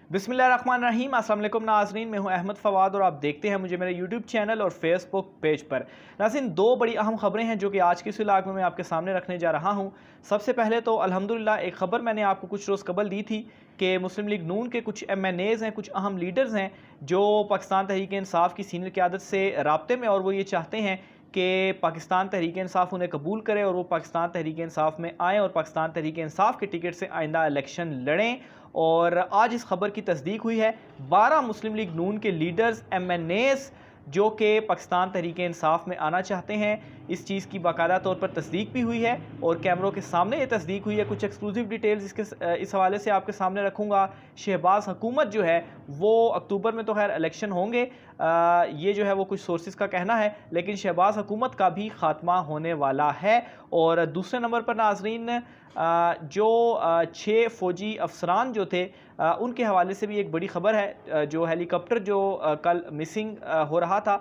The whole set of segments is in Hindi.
बिस्मिल्लाहिर्रहमानिर्रहीम। अस्सलाम वालेकुम नाज़रीन, मैं हूं अहमद फ़वाद और आप देखते हैं मुझे मेरे यूट्यूब चैनल और फेसबुक पेज पर। नाज़रीन, दो बड़ी अहम खबरें हैं जो कि आज की इस व्लॉग में मैं आपके सामने रखने जा रहा हूं। सबसे पहले तो अल्हम्दुलिल्लाह एक ख़बर मैंने आपको कुछ रोज़ कबल दी थी कि मुस्लिम लीग नून के कुछ MNAs हैं, कुछ अहम लीडर्स हैं जो पाकिस्तान तहरीक इंसाफ की सीनियर क़यादत से राब्ते में, और वो ये चाहते हैं कि पाकिस्तान तहरीक इंसाफ उन्हें कबूल करे और वो पाकिस्तान तहरीक इंसाफ में आएँ और पाकिस्तान तहरीक इंसाफ के टिकट से आइंदा इलेक्शन लड़ें। और आज इस खबर की तस्दीक हुई है। 12 मुस्लिम लीग नून के लीडर्स MNAs जो कि पाकिस्तान तहरीक इंसाफ में आना चाहते हैं, इस चीज़ की बाकायदा तौर पर तस्दीक भी हुई है और कैमरों के सामने ये तस्दीक हुई है। कुछ एक्सक्लूसिव डिटेल्स इस हवाले से आपके सामने रखूँगा। शहबाज हुकूमत जो है वो अक्टूबर में तो खैर इलेक्शन होंगे, ये जो है वो कुछ सोर्सेज का कहना है, लेकिन शहबाज हुकूमत का भी खात्मा होने वाला है। और दूसरे नंबर पर नाजरीन, जो 6 फ़ौजी अफसरान जो थे, उनके हवाले से भी एक बड़ी ख़बर है। जो हेलीकॉप्टर जो कल मिसिंग हो रहा था,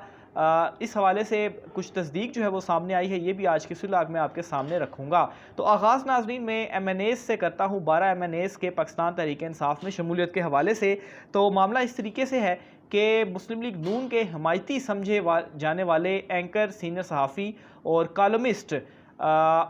इस हवाले से कुछ तस्दीक जो है वो सामने आई है। ये भी आज के इस व्लॉग में आपके सामने रखूँगा। तो आगाज़ नाज़रीन में MNAs से करता हूँ, 12 MNAs के पाकिस्तान तहरीक इंसाफ में शमूलियत के हवाले से। तो मामला इस तरीके से है कि मुस्लिम लीग नून के हमायती समझे जाने वाले एंकर, सीनियर सहाफ़ी और कॉलमिस्ट,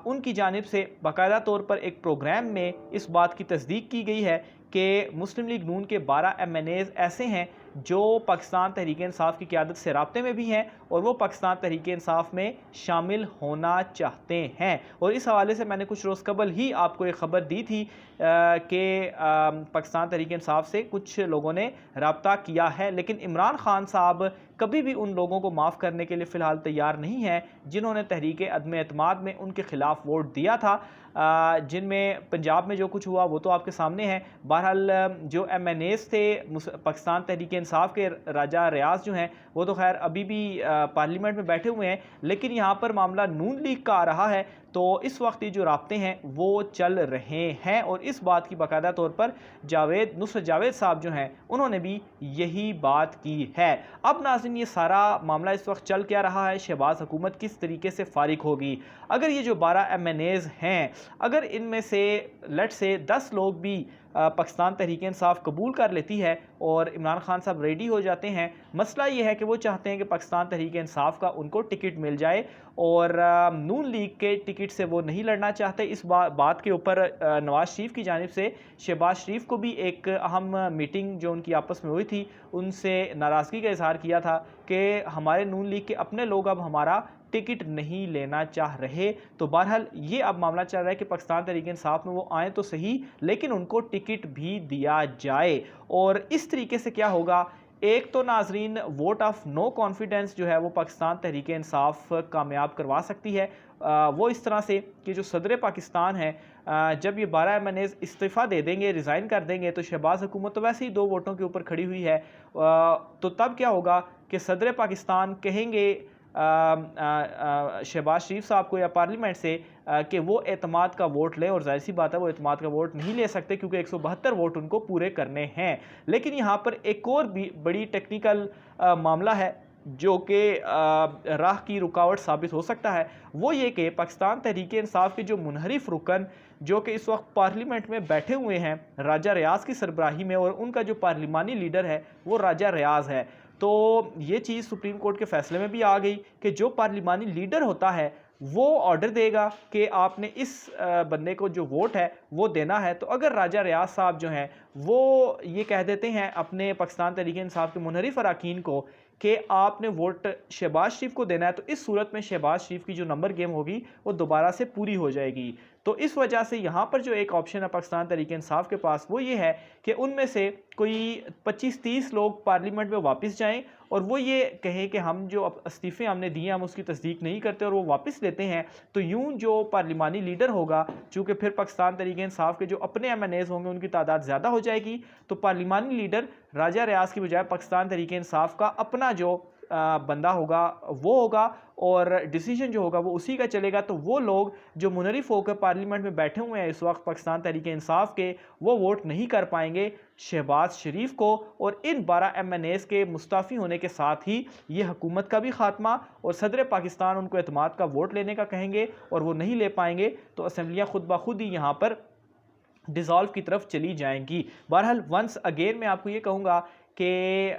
उनकी जानिब से बाकायदा तौर पर एक प्रोग्राम में इस बात की तस्दीक की गई है कि मुस्लिम लीग नून के 12 MNAs ऐसे हैं जो पाकिस्तान तहरीक इंसाफ की क़यादत से राब्ते में भी हैं और वो पाकिस्तान तहरीक इंसाफ में शामिल होना चाहते हैं। और इस हवाले से मैंने कुछ रोज़ कबल ही आपको एक ख़बर दी थी कि पाकिस्तान तहरीक इंसाफ से कुछ लोगों ने रब्ता किया है, लेकिन इमरान खान साहब कभी भी उन लोगों को माफ़ करने के लिए फ़िलहाल तैयार नहीं हैं जिन्होंने तहरीक अदम एतमाद में उनके ख़िलाफ़ वोट दिया था। जिनमें पंजाब में जो कुछ हुआ वो तो आपके सामने है। बहरहाल जो MNAs थे पाकिस्तान तहरीक इंसाफ के, राजा रियाज जो हैं वो तो खैर अभी भी पार्लियामेंट में बैठे हुए हैं, लेकिन यहाँ पर मामला नून लीग का आ रहा है। तो इस वक्त ये जो राब्ते हैं वो चल रहे हैं और इस बात की बाकायदा तौर पर नुसरत जावेद साहब जो हैं उन्होंने भी यही बात की है। अब नाज़रीन, ये सारा मामला इस वक्त चल क्या रहा है, शहबाज हुकूमत किस तरीके से फारिग होगी। अगर ये जो 12 MNAs हैं, अगर इनमें से लेट से 10 लोग भी पाकिस्तान तहरीक इंसाफ कबूल कर लेती है और इमरान खान साहब रेडी हो जाते हैं, मसला ये है कि वो चाहते हैं कि पाकिस्तान तहरीक इंसाफ का उनको टिकट मिल जाए और नून लीग के टिकट से वो नहीं लड़ना चाहते। इस बात के ऊपर नवाज शरीफ की जानिब से शहबाज शरीफ को भी एक अहम मीटिंग जो उनकी आपस में हुई थी, उनसे नाराज़गी का इजहार किया था कि हमारे नून लीग के अपने लोग अब हमारा टिकट नहीं लेना चाह रहे। तो बहरहाल ये अब मामला चल रहा है कि पाकिस्तान तहरीक इंसाफ में वो आए तो सही, लेकिन उनको टिकट भी दिया जाए। और इस तरीके से क्या होगा, एक तो नाजरीन वोट ऑफ नो कॉन्फिडेंस जो है वो पाकिस्तान तहरीक इंसाफ कामयाब करवा सकती है। वो इस तरह से कि जो सदर पाकिस्तान है, जब ये 12 MNAs इस्तीफ़ा दे देंगे, रिज़ाइन कर देंगे, तो शहबाज हुकूमत तो वैसे ही 2 वोटों के ऊपर खड़ी हुई है। तो तब क्या होगा कि सदर पाकिस्तान कहेंगे शहबाज शरीफ साहब को या पार्लियामेंट से कि वो एतमाद का वोट लें, और जाहिर सी बात है वो एतमाद का वोट नहीं ले सकते क्योंकि 172 वोट उनको पूरे करने हैं। लेकिन यहाँ पर एक और भी बड़ी टेक्निकल मामला है जो कि राह की रुकावट साबित हो सकता है। वो ये कि पाकिस्तान तहरीक इंसाफ के जो मुनहरिफ रुकन जो कि इस वक्त पार्लियामेंट में बैठे हुए हैं राजा रियाज की सरबराही में, और उनका जो पार्लिमानी लीडर है वो राजा रियाज है। तो ये चीज़ सुप्रीम कोर्ट के फैसले में भी आ गई कि जो पार्लिमानी लीडर होता है वो ऑर्डर देगा कि आपने इस बंदे को जो वोट है वो देना है। तो अगर राजा रियाज साहब जो हैं वो ये कह देते हैं अपने पाकिस्तान तहरीक इंसाफ के मुनहरिफ अरकान को कि आपने वोट शहबाज शरीफ को देना है, तो इस सूरत में शहबाज शरीफ की जो नंबर गेम होगी वो दोबारा से पूरी हो जाएगी। तो इस वजह से यहाँ पर जो एक ऑप्शन है पाकिस्तान तहरीक इंसाफ के पास वो ये है कि उनमें से कोई 25-30 लोग पार्लियामेंट में वापस जाएं और वो ये कहें कि हम जो इस्तीफ़े हमने दिए हम उसकी तस्दीक नहीं करते और वो वापस लेते हैं। तो यूं जो पार्लिमानी लीडर होगा, चूँकि फिर पाकिस्तान तहरीक इंसाफ के जो अपने MNAs होंगे उनकी तादाद ज़्यादा हो जाएगी, तो पार्लिमानी लीडर राजा रियाज की बजाय पाकिस्तान तहरीक इंसाफ का अपना जो बंदा होगा वो होगा और डिसीजन जो होगा वो उसी का चलेगा। तो वो लोग जो मुनरिफ होकर पार्लियामेंट में बैठे हुए हैं इस वक्त पाकिस्तान तहरीक इंसाफ के, वो वोट नहीं कर पाएंगे शहबाज शरीफ को, और इन 12 MNAs के मुस्ताफ़ी होने के साथ ही ये हुकूमत का भी खात्मा, और सदर पाकिस्तान उनको एतमाद का वोट लेने का कहेंगे और वो नहीं ले पाएंगे, तो असम्बलियाँ खुद ब खुद ही यहाँ पर डिज़ोल्व की तरफ चली जाएंगी। बहरहाल वंस अगेन मैं आपको ये कहूँगा कि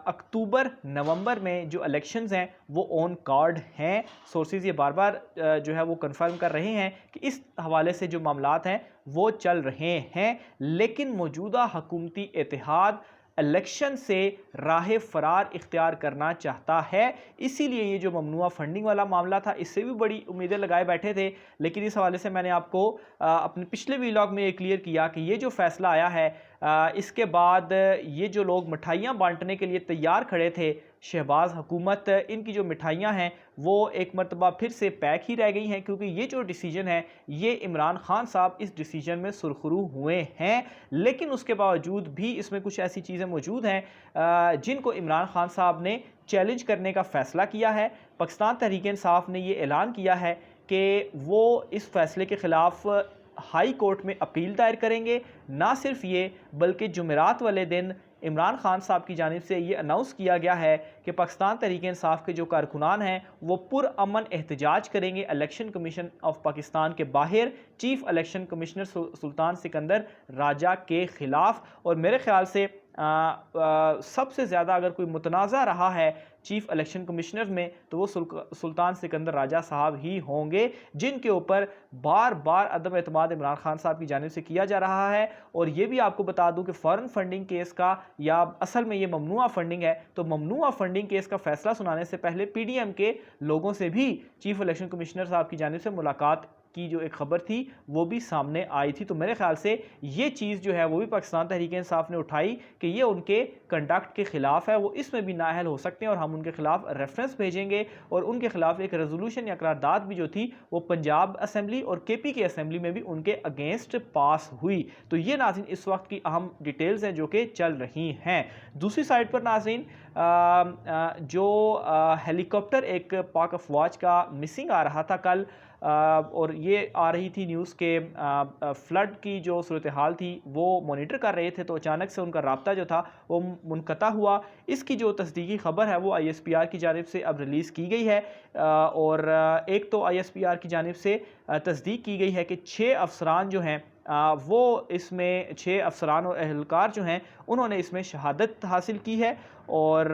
अक्टूबर नवंबर में जो इलेक्शंस हैं वो ऑन कार्ड हैं। सोर्सेज ये बार बार जो है वो कंफर्म कर रहे हैं कि इस हवाले से जो मामलात हैं वो चल रहे हैं, लेकिन मौजूदा हुकूमती इत्तेहाद इलेक्शन से राह फरार इख्तियार करना चाहता है। इसीलिए ये जो ममनुआ फंडिंग वाला मामला था इससे भी बड़ी उम्मीदें लगाए बैठे थे, लेकिन इस हवाले से मैंने आपको अपने पिछले वीलॉग में ये क्लियर किया कि ये जो फैसला आया है इसके बाद ये जो लोग मिठाइयाँ बांटने के लिए तैयार खड़े थे, शहबाज हुकूमत, इनकी जो मिठाइयाँ हैं वो एक मरतबा फिर से पैक ही रह गई हैं, क्योंकि ये जो डिसीजन है ये इमरान खान साहब इस डिसीजन में सुरखरू हुए हैं। लेकिन उसके बावजूद भी इसमें कुछ ऐसी चीज़ें मौजूद हैं जिनको इमरान खान साहब ने चैलेंज करने का फ़ैसला किया है। पाकिस्तान तहरीक इंसाफ ने ये ऐलान किया है कि वो इस फैसले के ख़िलाफ़ हाई कोर्ट में अपील दायर करेंगे। ना सिर्फ ये बल्कि जुमेरात वाले दिन इमरान खान साहब की जानिब से ये अनाउंस किया गया है कि पाकिस्तान तहरीक इंसाफ के जो कारकुनान हैं वो पुरअमन एहतजाज करेंगे इलेक्शन कमीशन ऑफ पाकिस्तान के बाहर चीफ इलेक्शन कमिश्नर सुल्तान सिकंदर राजा के ख़िलाफ़। और मेरे ख़्याल से सबसे ज़्यादा अगर कोई मुतनाज़ा रहा है चीफ इलेक्शन कमिश्नर में तो वो सुल्तान सिकंदर राजा साहब ही होंगे, जिनके ऊपर बार बार अदम एतमाद इमरान खान साहब की जानिब से किया जा रहा है। और ये भी आपको बता दूं कि फ़ॉरेन फंडिंग केस का, या असल में ये ममनुआ फंडिंग है, तो ममनुआ फंडिंग केस का फैसला सुनाने से पहले पीडीएम के लोगों से भी चीफ इलेक्शन कमिश्नर साहब की जानिब से मुलाकात की जो एक खबर थी वो भी सामने आई थी। तो मेरे ख्याल से ये चीज़ जो है वो भी पाकिस्तान तहरीक इंसाफ ने उठाई कि ये उनके कंडक्ट के ख़िलाफ़ है, वो इसमें भी नाअहल हो सकते हैं और हम उनके ख़िलाफ़ रेफरेंस भेजेंगे और उनके ख़िलाफ़ एक रेजोल्यूशन या करारदाद भी जो थी वो पंजाब असम्बली और केपी की असम्बली में भी उनके अगेंस्ट पास हुई। तो ये नाज़रीन इस वक्त की अहम डिटेल्स हैं जो कि चल रही हैं। दूसरी साइड पर नाज़रीन जो हेलीकॉप्टर एक पाक अफवाज का मिसिंग आ रहा था कल, और ये आ रही थी न्यूज़ के फ्लड की जो सूरत हाल थी वो मॉनिटर कर रहे थे, तो अचानक से उनका राब्ता जो था वो मुनक़ता हुआ। इसकी जो तस्दीकी खबर है वो ISPR की जानिब से अब रिलीज़ की गई है, और एक तो ISPR की जानिब से तस्दीक की गई है कि 6 अफसरान जो हैं वो इसमें 6 अफसरान और एहलकार जो हैं उन्होंने इसमें शहादत हासिल की है। और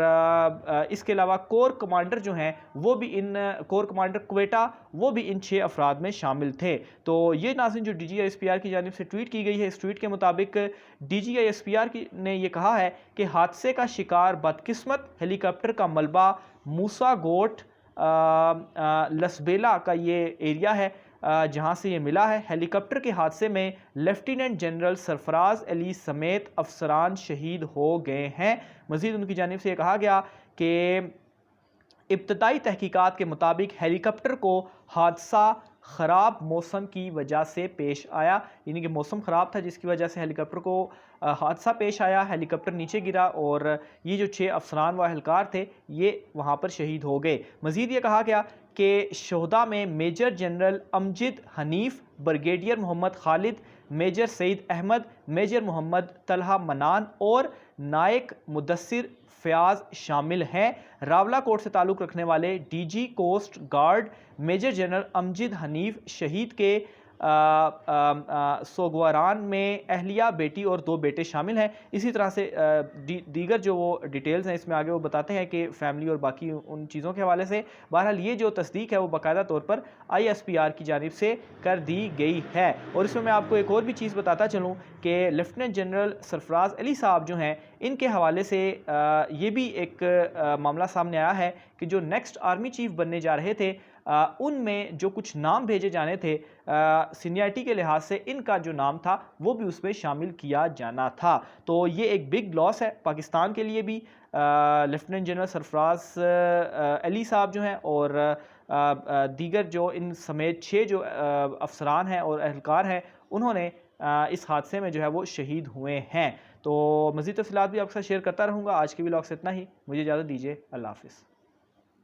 इसके अलावा कोर कमांडर जो हैं वो भी इन कोर कमांडर क्वेटा वो भी इन 6 अफराद में शामिल थे। तो ये नाज़रीन जो DG-ISPR की जानिब से ट्वीट की गई है, इस ट्वीट के मुताबिक DG-ISPR ने ये कहा है कि हादसे का शिकार बदकिस्मत हेलीकॉप्टर का मलबा मूसा गोट लसबेला का ये एरिया है जहां से ये मिला है। हेलीकॉप्टर के हादसे में लेफ्टिनेंट जनरल सरफराज अली समेत अफसरान शहीद हो गए हैं। मज़ीद उनकी जानिब से ये कहा गया कि इब्तदाई तहकीकात के मुताबिक हेलीकॉप्टर को हादसा ख़राब मौसम की वजह से पेश आया, यानी कि मौसम ख़राब था जिसकी वजह से हेलीकॉप्टर को हादसा पेश आया, हेलीकॉप्टर नीचे गिरा और ये जो 6 अफसरान व एहलकार थे ये वहाँ पर शहीद हो गए। मज़ीद ये कहा गया कि शोहदा में major general Amjad Hanif, brigadier Mohammad Khalid, major Saeed Ahmed, major Mohammad Talha Manan और नायक मुदस्सिर फ़याज़ शामिल हैं। रावला कोट से ताल्लुक़ रखने वाले DG coast guard major general Amjad Hanif शहीद के सोगवारान में अहलिया, बेटी और 2 बेटे शामिल हैं। इसी तरह से दीगर जो वो डिटेल्स हैं इसमें आगे वो बताते हैं कि फैमिली और बाकी उन चीज़ों के हवाले से। बहरहाल ये जो तस्दीक है वो बाकायदा तौर पर ISPR की जानिब से कर दी गई है। और इसमें मैं आपको एक और भी चीज़ बताता चलूँ कि लेफ्टिनेंट जनरल सरफराज अली साहब जो हैं इनके हवाले से ये भी एक मामला सामने आया है कि जो नेक्स्ट आर्मी चीफ बनने जा रहे थे उनमें जो कुछ नाम भेजे जाने थे सीनियरिटी के लिहाज से इनका जो नाम था वो भी उसमें शामिल किया जाना था। तो ये एक बिग लॉस है पाकिस्तान के लिए भी। लेफ्टिनेंट जनरल सरफराज अली साहब जो हैं और दीगर जो इन समेत 6 जो अफसरान हैं और एहलकार हैं उन्होंने इस हादसे में जो है वो शहीद हुए हैं। तो मज़ीद तफ़सीलात भी आपके साथ शेयर करता रहूँगा। आज के व्लॉग से इतना ही, मुझे इजाज़त दीजिए। अल्लाह हाफ़िज़।